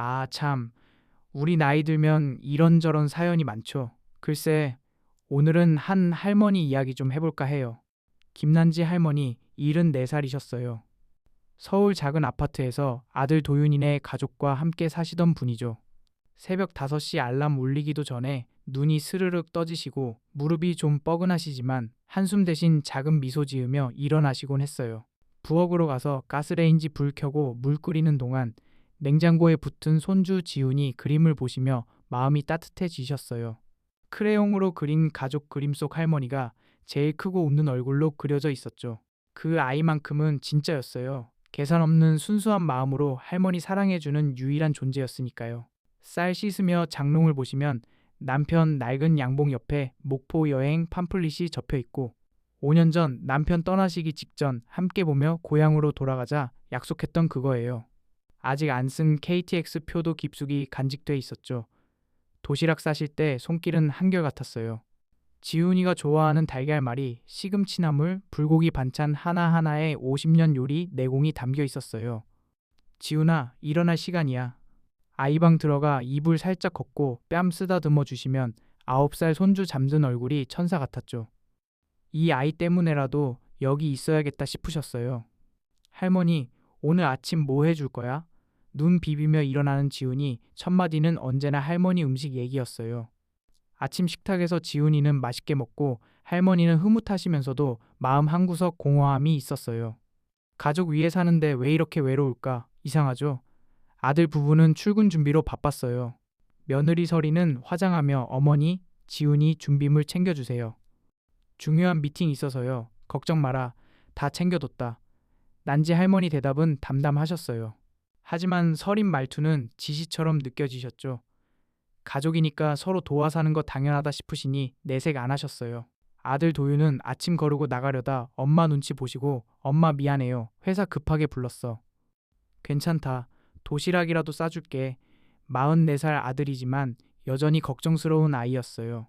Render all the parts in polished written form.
아, 참. 우리 나이 들면 이런저런 사연이 많죠. 글쎄, 오늘은 한 할머니 이야기 좀 해볼까 해요. 김난지 할머니 74살이셨어요. 서울 작은 아파트에서 아들 도윤이네 가족과 함께 사시던 분이죠. 새벽 5시 알람 울리기도 전에 눈이 스르륵 떠지시고 무릎이 좀 뻐근하시지만 한숨 대신 작은 미소 지으며 일어나시곤 했어요. 부엌으로 가서 가스레인지 불 켜고 물 끓이는 동안 냉장고에 붙은 손주 지훈이 그림을 보시며 마음이 따뜻해지셨어요. 크레용으로 그린 가족 그림 속 할머니가 제일 크고 웃는 얼굴로 그려져 있었죠. 그 아이만큼은 진짜였어요. 계산 없는 순수한 마음으로 할머니 사랑해주는 유일한 존재였으니까요. 쌀 씻으며 장롱을 보시면 남편 낡은 양복 옆에 목포 여행 팜플릿이 접혀 있고 5년 전 남편 떠나시기 직전 함께 보며 고향으로 돌아가자 약속했던 그거예요. 아직 안 쓴 KTX 표도 깊숙이 간직돼 있었죠. 도시락 싸실 때 손길은 한결같았어요. 지훈이가 좋아하는 달걀말이, 시금치나물, 불고기 반찬 하나하나에 50년 요리 내공이 담겨 있었어요. 지훈아, 일어날 시간이야. 아이방 들어가 이불 살짝 걷고 뺨 쓰다듬어 주시면 9살 손주 잠든 얼굴이 천사 같았죠. 이 아이 때문에라도 여기 있어야겠다 싶으셨어요. 할머니, 오늘 아침 뭐 해줄 거야? 눈 비비며 일어나는 지훈이 첫 마디는 언제나 할머니 음식 얘기였어요. 아침 식탁에서 지훈이는 맛있게 먹고 할머니는 흐뭇하시면서도 마음 한구석 공허함이 있었어요. 가족 위에 사는데 왜 이렇게 외로울까? 이상하죠? 아들 부부는 출근 준비로 바빴어요. 며느리 서리는 화장하며 어머니, 지훈이 준비물 챙겨주세요. 중요한 미팅 있어서요. 걱정 마라. 다 챙겨뒀다. 난지 할머니 대답은 담담하셨어요. 하지만 서린 말투는 지시처럼 느껴지셨죠. 가족이니까 서로 도와 사는 거 당연하다 싶으시니 내색 안 하셨어요. 아들 도윤은 아침 거르고 나가려다 엄마 눈치 보시고 엄마 미안해요. 회사 급하게 불렀어. 괜찮다. 도시락이라도 싸줄게. 44살 아들이지만 여전히 걱정스러운 아이였어요.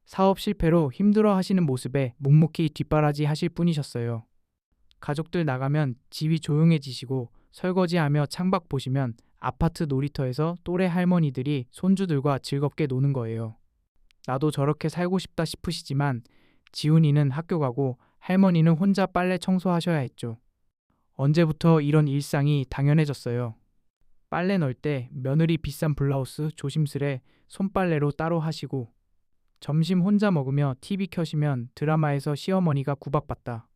사업 실패로 힘들어 하시는 모습에 묵묵히 뒷바라지 하실 뿐이셨어요. 가족들 나가면 집이 조용해지시고 설거지하며 창밖 보시면 아파트 놀이터에서 또래 할머니들이 손주들과 즐겁게 노는 거예요. 나도 저렇게 살고 싶다 싶으시지만 지훈이는 학교 가고 할머니는 혼자 빨래 청소하셔야 했죠. 언제부터 이런 일상이 당연해졌어요. 빨래 넣을 때 며느리 비싼 블라우스 조심스레 손빨래로 따로 하시고 점심 혼자 먹으며 TV 켜시면 드라마에서 시어머니가 구박받다.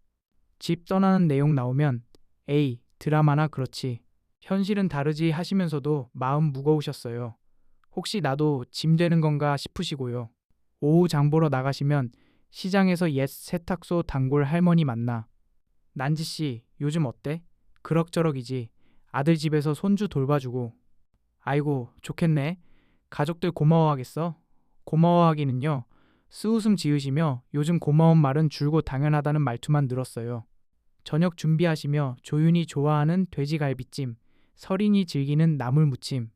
집 떠나는 내용 나오면 에이 드라마나 그렇지. 현실은 다르지 하시면서도 마음 무거우셨어요. 혹시 나도 짐 되는 건가 싶으시고요. 오후 장 보러 나가시면 시장에서 옛 세탁소 단골 할머니 만나. 난지씨 요즘 어때? 그럭저럭이지. 아들 집에서 손주 돌봐주고. 아이고 좋겠네. 가족들 고마워하겠어? 고마워하기는요. 쓰웃음 지으시며 요즘 고마운 말은 줄고 당연하다는 말투만 늘었어요. 저녁 준비하시며 조윤이 좋아하는 돼지갈비찜, 설인이 즐기는 나물무침,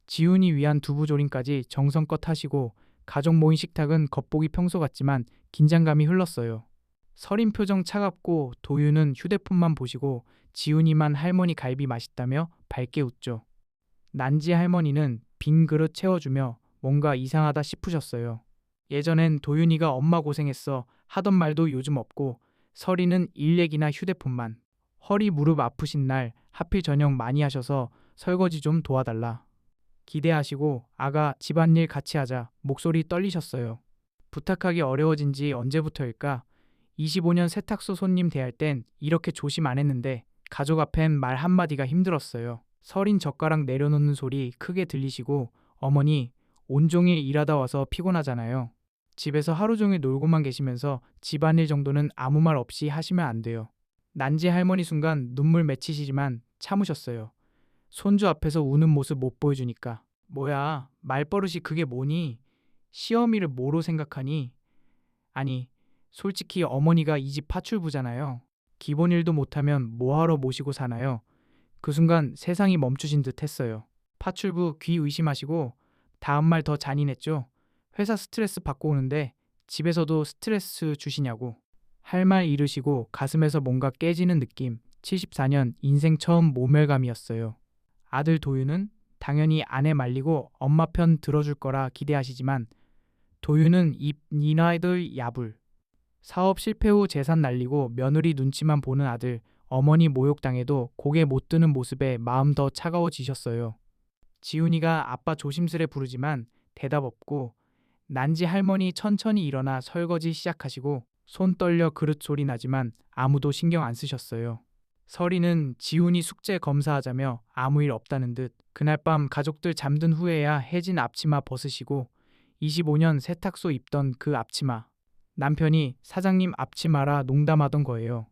지훈이 위한 두부조림까지 정성껏 하시고 가족 모인 식탁은 겉보기 평소 같지만 긴장감이 흘렀어요. 설인 표정 차갑고 도윤은 휴대폰만 보시고 지훈이만 할머니 갈비 맛있다며 밝게 웃죠. 난지 할머니는 빈 그릇 채워주며 뭔가 이상하다 싶으셨어요. 예전엔 도윤이가 엄마 고생했어 하던 말도 요즘 없고 설이는 일 얘기나 휴대폰만. 허리 무릎 아프신 날 하필 저녁 많이 하셔서 설거지 좀 도와달라. 기대하시고 아가 집안일 같이 하자 목소리 떨리셨어요. 부탁하기 어려워진 지 언제부터일까? 25년 세탁소 손님 대할 땐 이렇게 조심 안 했는데 가족 앞엔 말 한마디가 힘들었어요. 설인 젓가락 내려놓는 소리 크게 들리시고 어머니 온종일 일하다 와서 피곤하잖아요. 집에서 하루 종일 놀고만 계시면서 집안일 정도는 아무 말 없이 하시면 안 돼요. 난지 할머니 순간 눈물 맺히시지만 참으셨어요. 손주 앞에서 우는 모습 못 보여주니까. 뭐야, 말버릇이 그게 뭐니? 시어미를 뭐로 생각하니? 아니, 솔직히 어머니가 이 집 파출부잖아요. 기본 일도 못하면 뭐하러 모시고 사나요? 그 순간 세상이 멈추신 듯 했어요. 파출부 귀 의심하시고 다음 말 더 잔인했죠. 회사 스트레스 받고 오는데 집에서도 스트레스 주시냐고. 할 말 잃으시고 가슴에서 뭔가 깨지는 느낌. 74년 인생 처음 모멸감이었어요. 아들 도윤은 당연히 아내 말리고 엄마 편 들어줄 거라 기대하시지만 도윤은 입 니나이들 야불. 사업 실패 후 재산 날리고 며느리 눈치만 보는 아들, 어머니 모욕당해도 고개 못 드는 모습에 마음 더 차가워지셨어요. 지훈이가 아빠 조심스레 부르지만 대답 없고 난지 할머니 천천히 일어나 설거지 시작하시고 손 떨려 그릇 소리 나지만 아무도 신경 안 쓰셨어요. 설이는 지훈이 숙제 검사하자며 아무 일 없다는 듯 그날 밤 가족들 잠든 후에야 해진 앞치마 벗으시고 25년 세탁소 입던 그 앞치마. 남편이 사장님 앞치마라 농담하던 거예요.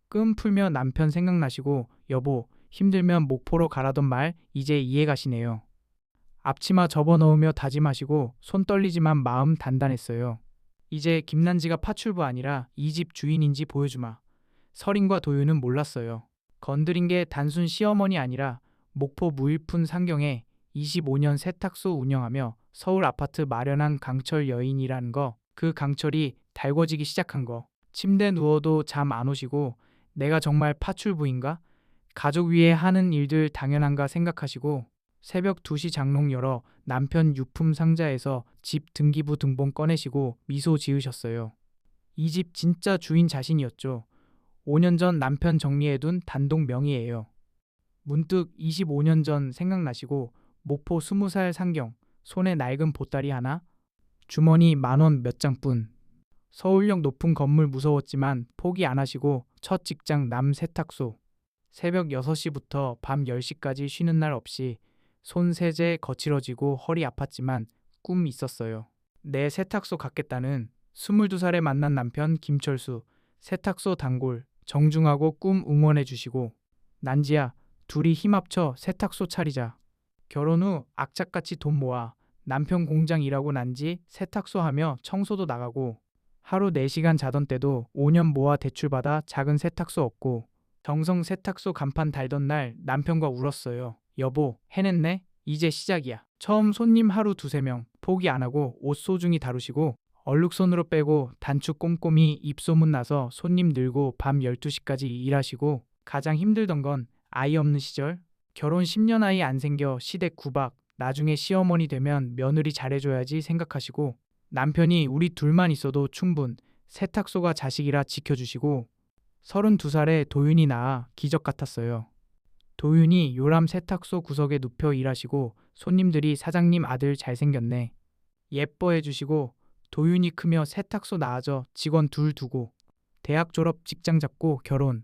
끔 풀며 남편 생각나시고 여보 힘들면 목포로 가라던 말 이제 이해가시네요. 앞치마 접어넣으며 다짐하시고 손 떨리지만 마음 단단했어요. 이제 김난지가 파출부 아니라 이 집 주인인지 보여주마. 설인과 도윤은 몰랐어요. 건드린 게 단순 시어머니 아니라 목포 무일푼 상경에 25년 세탁소 운영하며 서울 아파트 마련한 강철 여인이라는 거. 그 강철이 달궈지기 시작한 거. 침대 누워도 잠 안 오시고 내가 정말 파출부인가? 가족 위해 하는 일들 당연한가 생각하시고 새벽 2시 장롱 열어 남편 유품 상자에서 집 등기부 등본 꺼내시고 미소 지으셨어요. 이 집 진짜 주인 자신이었죠. 5년 전 남편 정리해둔 단독 명의예요. 문득 25년 전 생각나시고 목포 20살 상경, 손에 낡은 보따리 하나, 주머니 10,000원 몇 장뿐. 서울역 높은 건물 무서웠지만 포기 안 하시고 첫 직장 남 세탁소. 새벽 6시부터 밤 10시까지 쉬는 날 없이 손세제 거칠어지고 허리 아팠지만 꿈 있었어요. 내 세탁소 갖겠다는 22살에 만난 남편 김철수. 세탁소 단골 정중하고 꿈 응원해 주시고 난지야 둘이 힘 합쳐 세탁소 차리자. 결혼 후 악착같이 돈 모아 남편 공장 일하고 난지 세탁소 하며 청소도 나가고 하루 4시간 자던 때도 5년 모아 대출받아 작은 세탁소 얻고 정성 세탁소 간판 달던 날 남편과 울었어요. 여보 해냈네? 이제 시작이야. 처음 손님 하루 2-3명 포기 안 하고 옷 소중히 다루시고 얼룩손으로 빼고 단축 꼼꼼히 입소문 나서 손님 늘고 밤 12시까지 일하시고 가장 힘들던 건 아이 없는 시절. 결혼 10년 아이 안 생겨 시댁 구박. 나중에 시어머니 되면 며느리 잘해줘야지 생각하시고 남편이 우리 둘만 있어도 충분. 세탁소가 자식이라 지켜주시고 32살에 도윤이 낳아 기적 같았어요. 도윤이 요람 세탁소 구석에 눕혀 일하시고 손님들이 사장님 아들 잘생겼네. 예뻐해 주시고 도윤이 크며 세탁소 나아져 직원 둘 두고 대학 졸업 직장 잡고 결혼.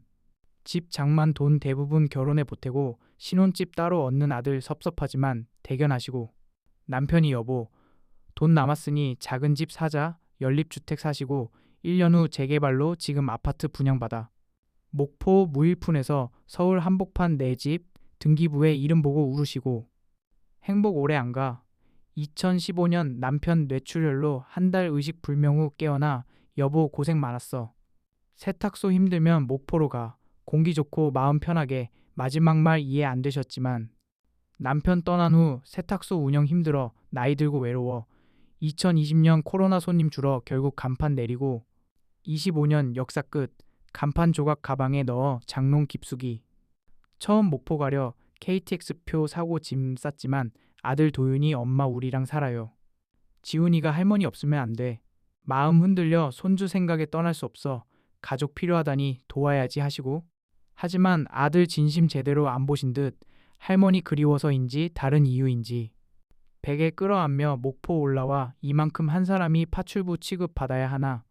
집 장만 돈 대부분 결혼에 보태고 신혼집 따로 얻는 아들 섭섭하지만 대견하시고 남편이 여보 돈 남았으니 작은 집 사자. 연립주택 사시고 1년 후 재개발로 지금 아파트 분양받아 목포 무일푼에서 서울 한복판 내 집 등기부에 이름 보고 울으시고 행복 오래 안 가. 2015년 남편 뇌출혈로 한 달 의식 불명 후 깨어나 여보 고생 많았어. 세탁소 힘들면 목포로 가. 공기 좋고 마음 편하게. 마지막 말 이해 안 되셨지만 남편 떠난 후 세탁소 운영 힘들어 나이 들고 외로워. 2020년 코로나 손님 줄어 결국 간판 내리고 25년 역사 끝. 간판 조각 가방에 넣어 장롱 깊숙이. 처음 목포 가려 KTX표 사고 짐 쌌지만 아들 도윤이 엄마 우리랑 살아요. 지훈이가 할머니 없으면 안 돼. 마음 흔들려 손주 생각에 떠날 수 없어. 가족 필요하다니 도와야지 하시고 하지만 아들 진심 제대로 안 보신 듯 할머니 그리워서인지 다른 이유인지 베개 끌어안며 목포 올라와 이만큼 한 사람이 파출부 취급받아야 하나.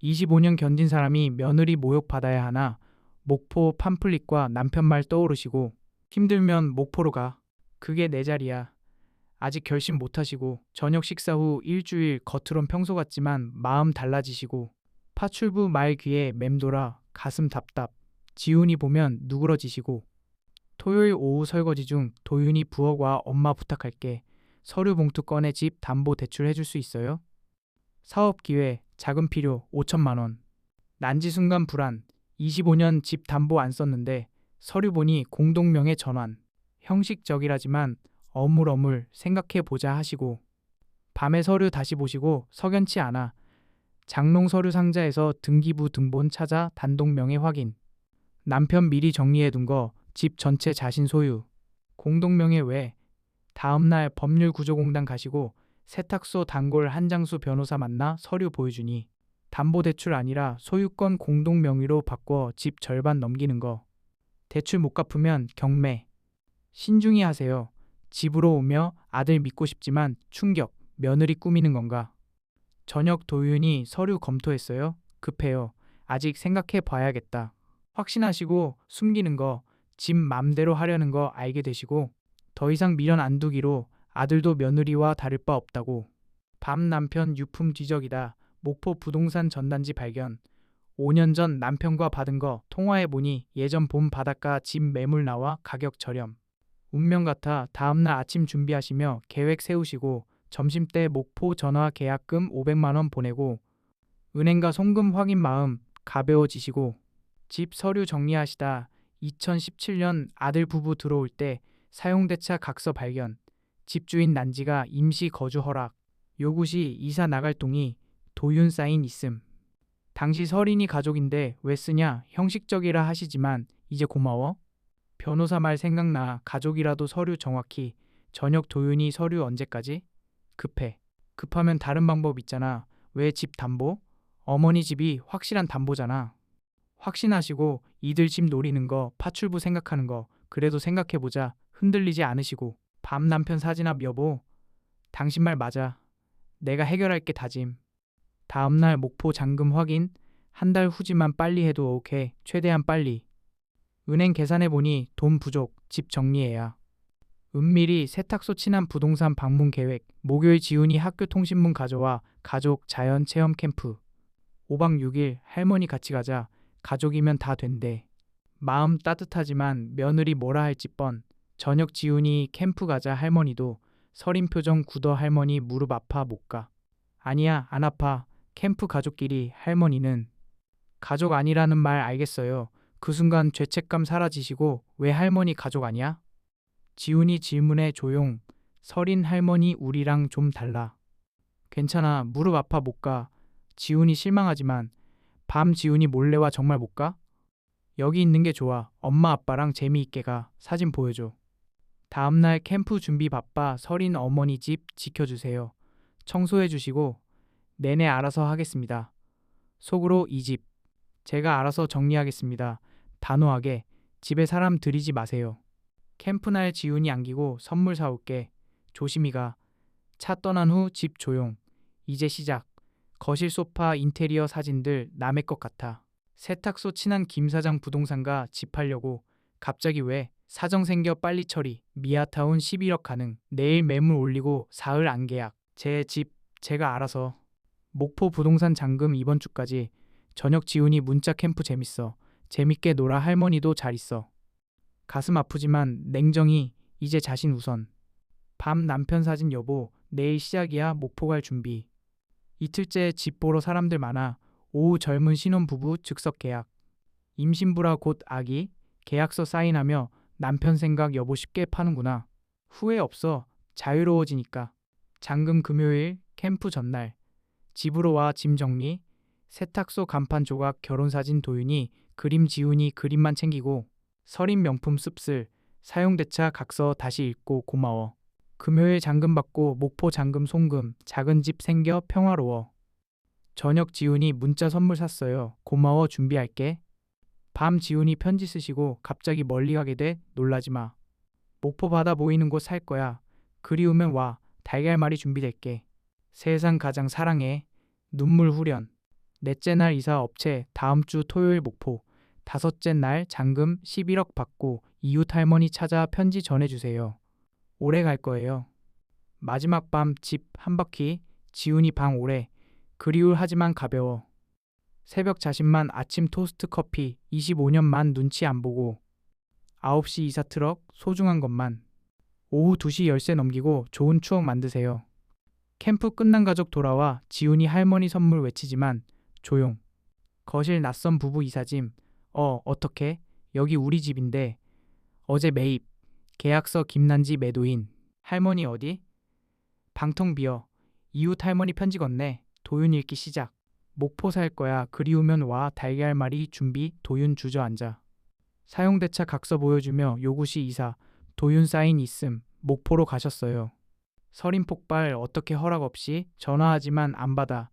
25년 견딘 사람이 며느리 모욕받아야 하나. 목포 팜플릿과 남편 말 떠오르시고 힘들면 목포로 가. 그게 내 자리야. 아직 결심 못하시고 저녁 식사 후 일주일 겉으론 평소 같지만 마음 달라지시고 파출부 말 귀에 맴돌아 가슴 답답. 지훈이 보면 누그러지시고 토요일 오후 설거지 중 도윤이 부엌 와 엄마 부탁할게. 서류 봉투 꺼내 집 담보 대출 해줄 수 있어요? 사업 기회, 자금 필요 5천만 원. 난지 순간 불안. 25년 집 담보 안 썼는데 서류 보니 공동명의 전환. 형식적이라지만 어물어물 생각해보자 하시고 밤에 서류 다시 보시고 석연치 않아. 장롱 서류 상자에서 등기부 등본 찾아 단독명의 확인. 남편 미리 정리해둔 거 집 전체 자신 소유. 공동명의 왜? 다음날 법률구조공단 가시고 세탁소 단골 한장수 변호사 만나 서류 보여주니 담보대출 아니라 소유권 공동 명의로 바꿔 집 절반 넘기는 거. 대출 못 갚으면 경매. 신중히 하세요. 집으로 오며 아들 믿고 싶지만 충격, 며느리 꾸미는 건가? 저녁 도윤이 서류 검토했어요. 급해요. 아직 생각해 봐야겠다. 확신하시고 숨기는 거, 집 맘대로 하려는 거 알게 되시고 더 이상 미련 안 두기로 아들도 며느리와 다를 바 없다고. 밤 남편 유품 뒤적이다. 목포 부동산 전단지 발견. 5년 전 남편과 받은 거 통화해보니 예전 봄 바닷가 집 매물 나와 가격 저렴. 운명 같아. 다음날 아침 준비하시며 계획 세우시고 점심때 목포 전화 계약금 500만 원 보내고 은행가 송금 확인 마음 가벼워지시고 집 서류 정리하시다 2017년 아들 부부 들어올 때 사용대차 각서 발견. 집주인 난지가 임시 거주 허락. 요구시 이사 나갈 동의 도윤 사인 있음. 당시 서린이 가족인데 왜 쓰냐 형식적이라 하시지만 이제 고마워. 변호사 말 생각나. 가족이라도 서류 정확히. 저녁 도윤이 서류 언제까지? 급해. 급하면 다른 방법 있잖아. 왜 집 담보? 어머니 집이 확실한 담보잖아. 확신하시고 이들 집 노리는 거 파출부 생각하는 거 그래도 생각해보자. 흔들리지 않으시고 밤 남편 사진 앞 여보 당신 말 맞아. 내가 해결할게 다짐. 다음날 목포 잔금 확인. 한 달 후지만 빨리 해도 오케이. 최대한 빨리. 은행 계산해보니 돈 부족. 집 정리해야. 은밀히 세탁소 친한 부동산 방문 계획. 목요일 지훈이 학교 통신문 가져와. 가족 자연 체험 캠프. 5박 6일 할머니 같이 가자. 가족이면 다 된대. 마음 따뜻하지만 며느리 뭐라 할지 뻔. 저녁 지훈이 캠프 가자. 할머니도 서린 표정 굳어. 할머니 무릎 아파 못 가. 아니야 안 아파. 캠프 가족끼리. 할머니는 가족 아니라는 말 알겠어요. 그 순간 죄책감 사라지시고 왜 할머니 가족 아니야? 지훈이 질문에 조용. 서린 할머니 우리랑 좀 달라. 괜찮아 무릎 아파 못 가. 지훈이 실망하지만 밤 지훈이 몰래 와. 정말 못 가? 여기 있는 게 좋아. 엄마 아빠랑 재미있게 가. 사진 보여줘. 다음날 캠프 준비 바빠. 서린 어머니 집 지켜주세요. 청소해 주시고 내내 알아서 하겠습니다. 속으로 이 집 제가 알아서 정리하겠습니다. 단호하게. 집에 사람 들이지 마세요. 캠프날 지훈이 안기고 선물 사올게. 조심히 가. 차 떠난 후 집 조용. 이제 시작. 거실 소파 인테리어 사진들 남의 것 같아. 세탁소 친한 김 사장 부동산가 집 팔려고. 갑자기 왜? 사정 생겨 빨리 처리. 미아타운 11억 가능. 내일 매물 올리고 사흘 안 계약. 제 집 제가 알아서. 목포 부동산 잔금 이번 주까지. 저녁 지훈이 문자 캠프 재밌어. 재밌게 놀아. 할머니도 잘 있어. 가슴 아프지만 냉정히 이제 자신 우선. 밤 남편 사진 여보 내일 시작이야. 목포 갈 준비. 이틀째 집 보러 사람들 많아. 오후 젊은 신혼부부 즉석 계약. 임신부라 곧 아기. 계약서 사인하며 남편 생각 여보 쉽게 파는구나. 후회 없어. 자유로워지니까. 잔금 금요일 캠프 전날. 집으로 와. 짐 정리. 세탁소 간판 조각 결혼사진 도윤이 그림 지훈이 그림만 챙기고 서린 명품 씁쓸 사용대차 각서 다시 읽고 고마워. 금요일 잔금 받고 목포 잔금 송금 작은 집 생겨 평화로워. 저녁 지훈이 문자 선물 샀어요. 고마워 준비할게. 밤 지훈이 편지 쓰시고 갑자기 멀리 가게 돼. 놀라지 마. 목포 바다 보이는 곳 살 거야. 그리우면 와. 달걀말이 준비될게. 세상 가장 사랑해. 눈물 후련. 넷째 날 이사 업체 다음 주 토요일 목포. 다섯째 날 잔금 11억 받고 이웃 할머니 찾아 편지 전해주세요. 오래 갈 거예요. 마지막 밤 집 한 바퀴. 지훈이 방 오래. 그리울 하지만 가벼워. 새벽 자신만 아침 토스트 커피 25년만 눈치 안 보고 9시 이사 트럭 소중한 것만. 오후 2시 열쇠 넘기고 좋은 추억 만드세요. 캠프 끝난 가족 돌아와 지훈이 할머니 선물 외치지만 조용. 거실 낯선 부부 이사짐. 어떡해? 여기 우리 집인데. 어제 매입. 계약서 김난지 매도인. 할머니 어디? 방텅 비어. 이웃 할머니 편지 건네. 도윤 읽기 시작. 목포 살 거야. 그리우면 와. 달걀말이 준비. 도윤 주저앉아. 사용대차 각서 보여주며 요구시 이사. 도윤 사인 있음. 목포로 가셨어요. 설인 폭발 어떻게 허락 없이 전화하지만 안 받아.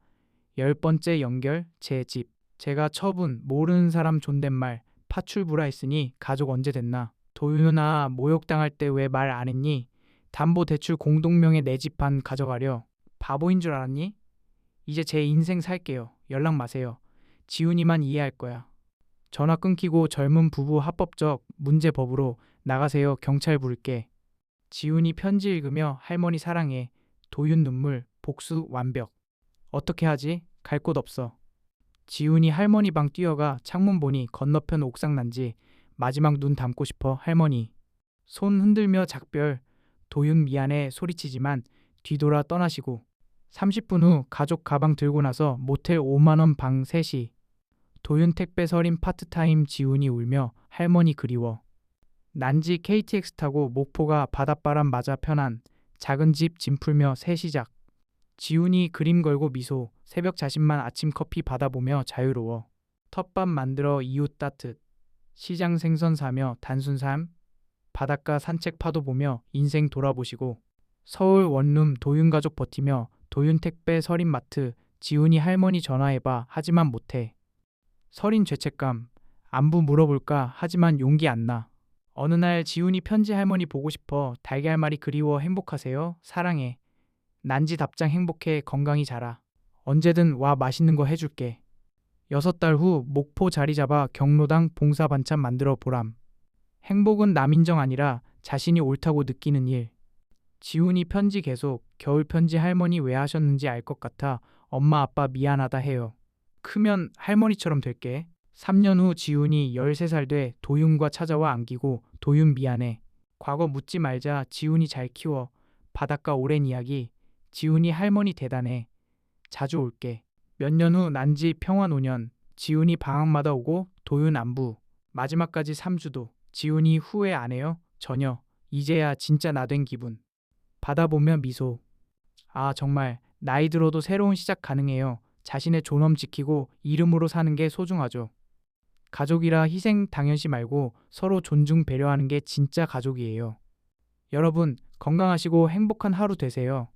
10번째 연결 제 집. 제가 처분 모르는 사람 존댓말 파출부라 했으니 가족 언제 됐나. 도윤아 모욕당할 때 왜 말 안 했니? 담보대출 공동명의 내 집 반 가져가려. 바보인 줄 알았니? 이제 제 인생 살게요. 연락 마세요. 지훈이만 이해할 거야. 전화 끊기고 젊은 부부 합법적 문제법으로 나가세요. 경찰 부를게. 지훈이 편지 읽으며 할머니 사랑해. 도윤 눈물 복수 완벽. 어떻게 하지? 갈 곳 없어. 지훈이 할머니 방 뛰어가 창문 보니 건너편 옥상 난지 마지막 눈 담고 싶어 할머니. 손 흔들며 작별. 도윤 미안해 소리치지만 뒤돌아 떠나시고 30분 후 가족 가방 들고 나서 모텔 5만 원 방 셋이. 도윤 택배 서린 파트타임 지훈이 울며 할머니 그리워. 난지 KTX 타고 목포가 바닷바람 맞아 편한 작은 집 짐 풀며 새 시작. 지훈이 그림 걸고 미소 새벽 자신만 아침 커피 받아보며 자유로워. 텃밥 만들어 이웃 따뜻. 시장 생선 사며 단순 삶. 바닷가 산책 파도 보며 인생 돌아보시고. 서울 원룸 도윤 가족 버티며 도윤 택배 서린 마트. 지훈이 할머니 전화해봐 하지만 못해. 서린 죄책감. 안부 물어볼까 하지만 용기 안 나. 어느 날 지훈이 편지 할머니 보고 싶어 달걀말이 그리워 행복하세요 사랑해. 난지 답장 행복해 건강히 자라. 언제든 와 맛있는 거 해줄게. 6달 후 목포 자리 잡아 경로당 봉사 반찬 만들어 보람. 행복은 남 인정 아니라 자신이 옳다고 느끼는 일. 지훈이 편지 계속 겨울 편지 할머니 왜 하셨는지 알 것 같아 엄마 아빠 미안하다 해요. 크면 할머니처럼 될게. 3년 후 지훈이 13살 돼 도윤과 찾아와 안기고 도윤 미안해. 과거 묻지 말자 지훈이 잘 키워. 바닷가 오랜 이야기. 지훈이 할머니 대단해. 자주 올게. 몇 년 후 난지 평화 노년. 지훈이 방학마다 오고 도윤 안부. 마지막까지 3주도. 지훈이 후회 안 해요? 전혀. 이제야 진짜 나 된 기분. 받아보며 미소. 아 정말 나이 들어도 새로운 시작 가능해요. 자신의 존엄 지키고 이름으로 사는 게 소중하죠. 가족이라 희생 당연시 말고 서로 존중 배려하는 게 진짜 가족이에요. 여러분 건강하시고 행복한 하루 되세요.